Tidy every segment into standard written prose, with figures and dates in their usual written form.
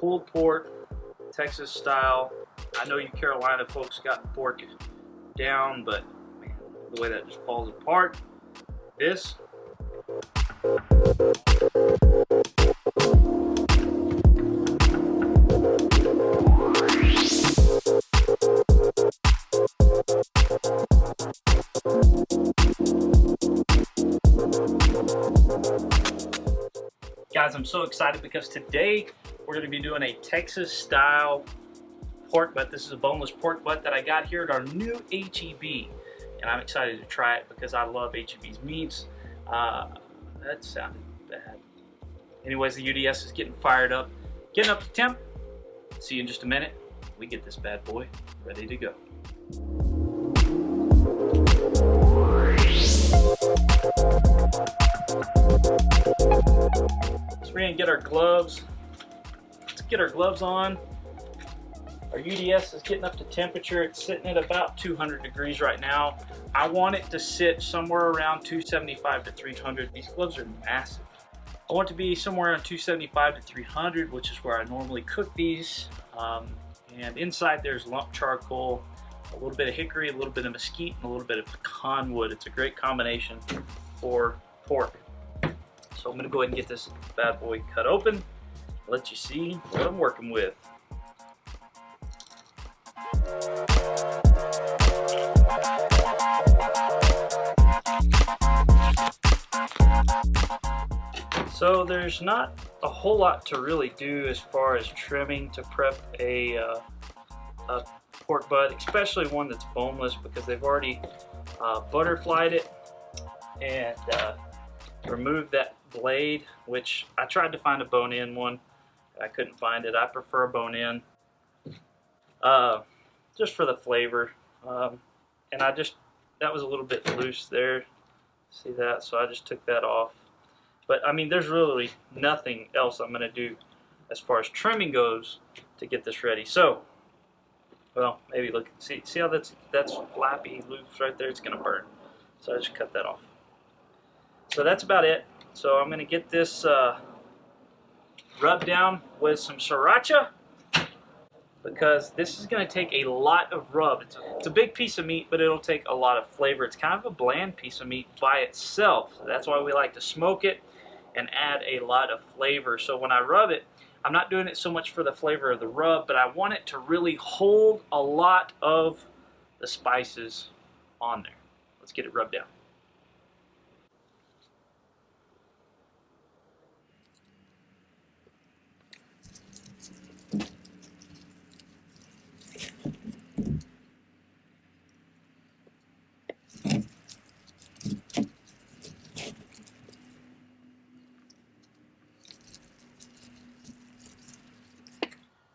pulled pork, Texas style. I know you Carolina folks got pork down, but man, the way that just falls apart. This. Guys, I'm so excited because today we're going to be doing a Texas style pork butt. This is a boneless pork butt that I got here at our new HEB, and I'm excited to try it because I love HEB's meats. That sounded bad. Anyways, the UDS is getting fired up, getting up to temp. See you in just a minute. We get this bad boy ready to go. So we're gonna get our gloves. Let's get our gloves on. Our UDS is getting up to temperature. It's sitting at about 200 degrees right now. I want it to sit somewhere around 275 to 300. These gloves are massive. I want it to be somewhere around 275 to 300, which is where I normally cook these. And inside there's lump charcoal, a little bit of hickory, a little bit of mesquite, and a little bit of pecan wood. It's a great combination for pork. So I'm gonna go ahead and get this bad boy cut open, let you see what I'm working with. So there's not a whole lot to really do as far as trimming to prep a pork butt, especially one that's boneless, because they've already butterflied it and removed that blade, which I tried to find a bone-in one. I couldn't find it. I prefer a bone-in just for the flavor. And that was a little bit loose there. See that? So I just took that off. But I mean, there's really nothing else I'm going to do as far as trimming goes to get this ready. So, well, maybe look, see how that's flappy loose right there? It's going to burn. So I just cut that off. So that's about it. So I'm going to get this rubbed down with some Sriracha, because this is going to take a lot of rub. It's a big piece of meat, but it'll take a lot of flavor. It's kind of a bland piece of meat by itself. So that's why we like to smoke it and add a lot of flavor. So when I rub it, I'm not doing it so much for the flavor of the rub, but I want it to really hold a lot of the spices on there. Let's get it rubbed down.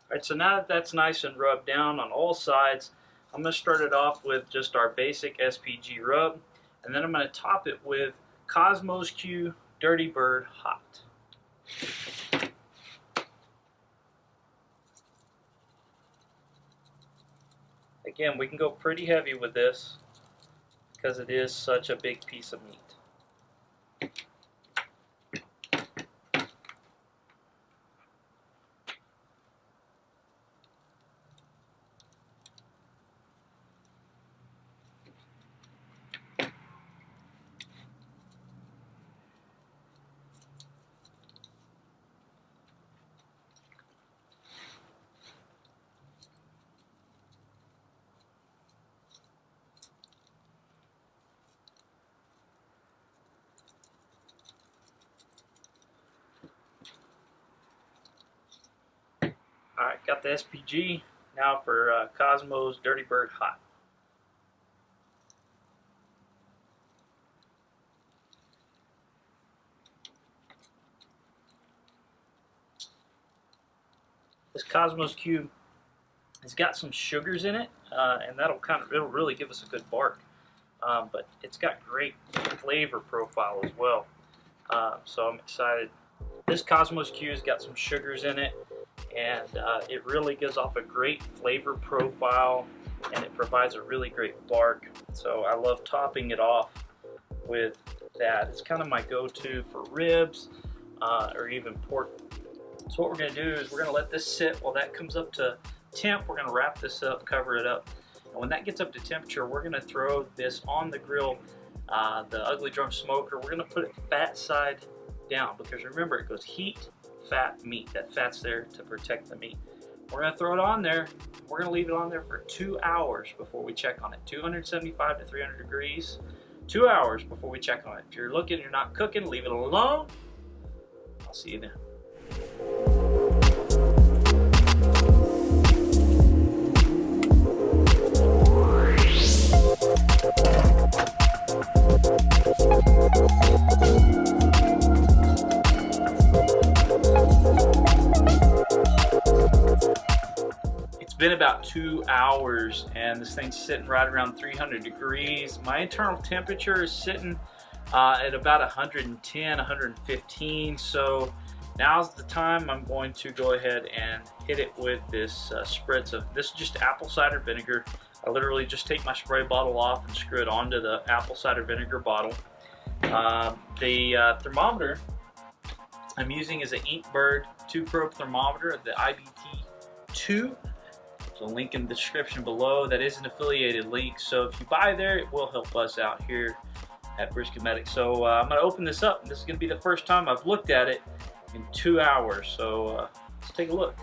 Alright, so now that that's nice and rubbed down on all sides, I'm going to start it off with just our basic SPG rub, and then I'm going to top it with Kosmo'sQ Dirty Bird Hot. Again, we can go pretty heavy with this because it is such a big piece of meat. Alright, got the SPG. Now for Kosmo's Dirty Bird Hot. This Kosmo'sQ has got some sugars in it, and it'll really give us a good bark. But it's got great flavor profile as well. So I'm excited. This Kosmo'sQ has got some sugars in it, and it really gives off a great flavor profile, and it provides a really great bark. So I love topping it off with that. It's kind of my go-to for ribs or even pork So what we're going to do is we're going to let this sit while that comes up to temp. We're going to wrap this up, cover it up. And when that gets up to temperature, we're going to throw this on the grill, the Ugly Drum smoker. We're going to put it fat side down, because remember, it goes heat, fat, meat. That fat's there to protect the meat. We're going to throw it on there. We're going to leave it on there for 2 hours before we check on it. 275 to 300 degrees. 2 hours before we check on it. If you're looking, you're not cooking, leave it alone. I'll see you then. It's been about 2 hours and this thing's sitting right around 300 degrees. My internal temperature is sitting at about 110, 115. So now's the time I'm going to go ahead and hit it with this spritz of this is just apple cider vinegar. I literally just take my spray bottle off and screw it onto the apple cider vinegar bottle. The thermometer I'm using is an Inkbird 2-probe thermometer, the IBT2. There's a link in the description below. That is an affiliated link, so if you buy there, it will help us out here at Brisket Medic. So I'm going to open this up, and this is going to be the first time I've looked at it in 2 hours. So let's take a look.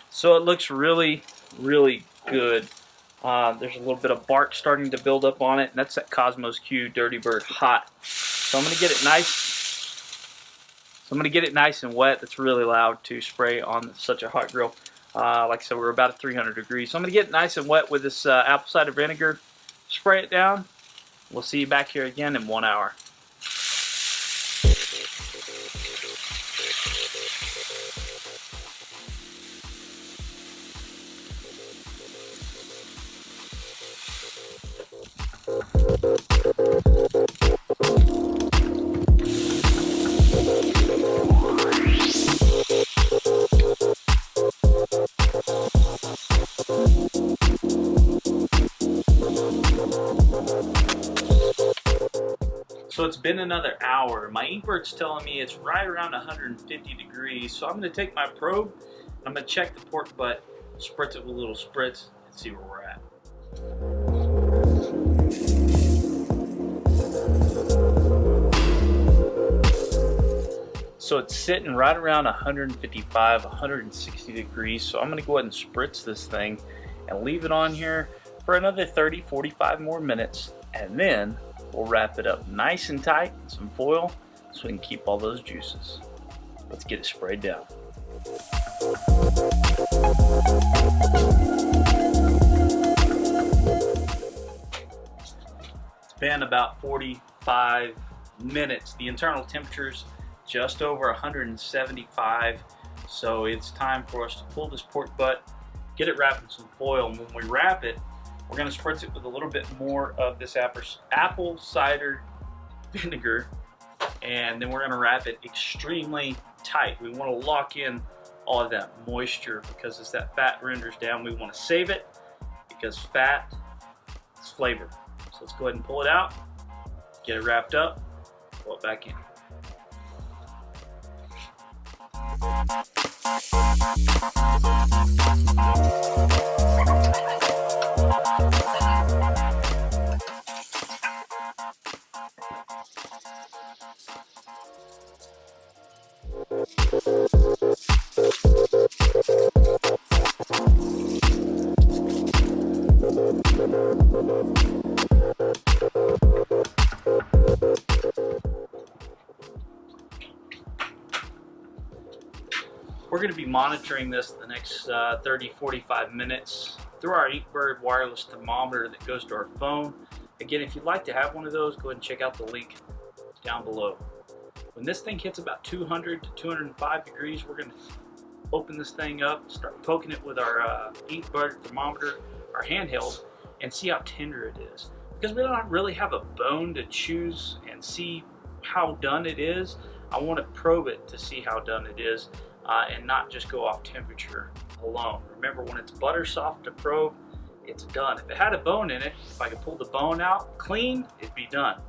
So it looks really, really good. There's a little bit of bark starting to build up on it, and that's that Kosmo'sQ Dirty Bird Hot. So I'm going to get it nice. So I'm going to get it nice and wet. That's really loud to spray on such a hot grill. Like I said, we're about at 300 degrees. So I'm going to get it nice and wet with this apple cider vinegar. Spray it down. We'll see you back here again in 1 hour. So it's been another hour. My Inkbird's telling me it's right around 150 degrees. So I'm going to take my probe, I'm going to check the pork butt, spritz it with a little spritz, and see where we're at. So it's sitting right around 155, 160 degrees. So I'm going to go ahead and spritz this thing and leave it on here for another 30, 45 more minutes. And then we'll wrap it up nice and tight in some foil so we can keep all those juices. Let's get it sprayed down. It's been about 45 minutes. The internal temperature's just over 175, so it's time for us to pull this pork butt, get it wrapped in some foil, and when we wrap it, we're going to spritz it with a little bit more of this apple cider vinegar, and then we're going to wrap it extremely tight. We want to lock in all of that moisture because as that fat renders down, we want to save it because fat is flavor. So let's go ahead and pull it out, get it wrapped up, pull it back in. We're going to be monitoring this the next 30-45 minutes through our Inkbird wireless thermometer that goes to our phone. Again, if you'd like to have one of those, go ahead and check out the link down below. When this thing hits about 200 to 205 degrees, we're going to open this thing up, start poking it with our Inkbird thermometer, our handheld, and see how tender it is. Because we don't really have a bone to choose and see how done it is, I want to probe it to see how done it is. And not just go off temperature alone. Remember, when it's butter soft to probe, it's done. If it had a bone in it, if I could pull the bone out clean, it'd be done.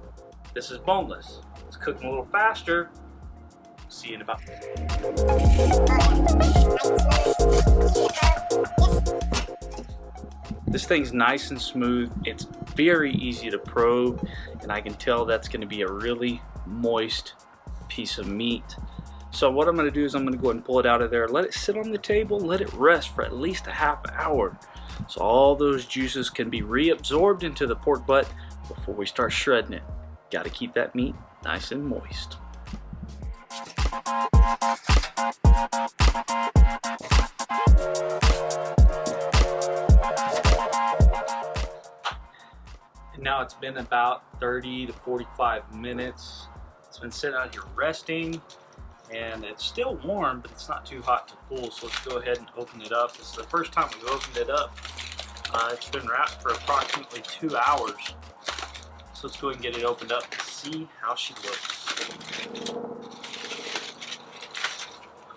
This is boneless. It's cooking a little faster. See you in about. This thing's nice and smooth. It's very easy to probe, and I can tell that's going to be a really moist piece of meat. So what I'm going to do is I'm going to go ahead and pull it out of there, let it sit on the table, let it rest for at least a half hour, so all those juices can be reabsorbed into the pork butt before we start shredding it. Got to keep that meat nice and moist. And now it's been about 30 to 45 minutes. It's been sitting out here resting, and it's still warm, but it's not too hot to pull, so let's go ahead and open it up. This is the first time we've opened it up. It's been wrapped for approximately 2 hours. So let's go ahead and get it opened up and see how she looks.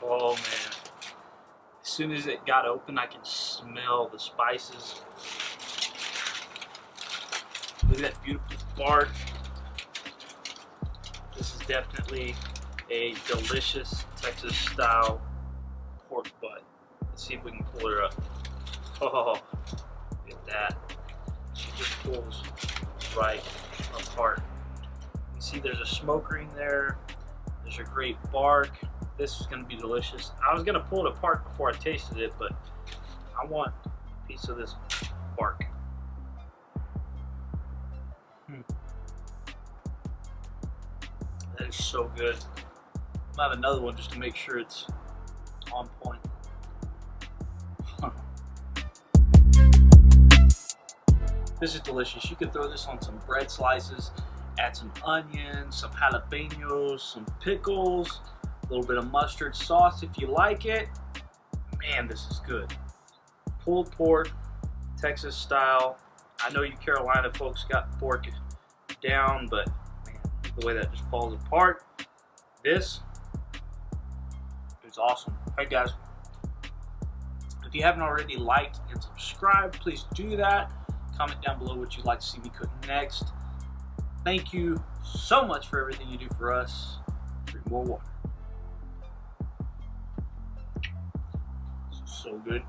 Oh man. As soon as it got open, I can smell the spices. Look at that beautiful bark. This is definitely a delicious Texas style pork butt. Let's see if we can pull her up. Oh, look at that. She just pulls right apart. You see there's a smoke ring there. There's a great bark. This is going to be delicious. I was going to pull it apart before I tasted it, but I want a piece of this bark. That is so good. I'll have another one just to make sure it's on point. This is delicious. You can throw this on some bread slices, add some onions, some jalapenos, some pickles, a little bit of mustard sauce if you like it. Man, this is good. Pulled pork, Texas style. I know you Carolina folks got pork down, but man, the way that just falls apart. This is awesome. Alright guys, if you haven't already liked and subscribed, please do that. Comment down below what you'd like to see me cook next. Thank you so much for everything you do for us. Drink more water. This is so good.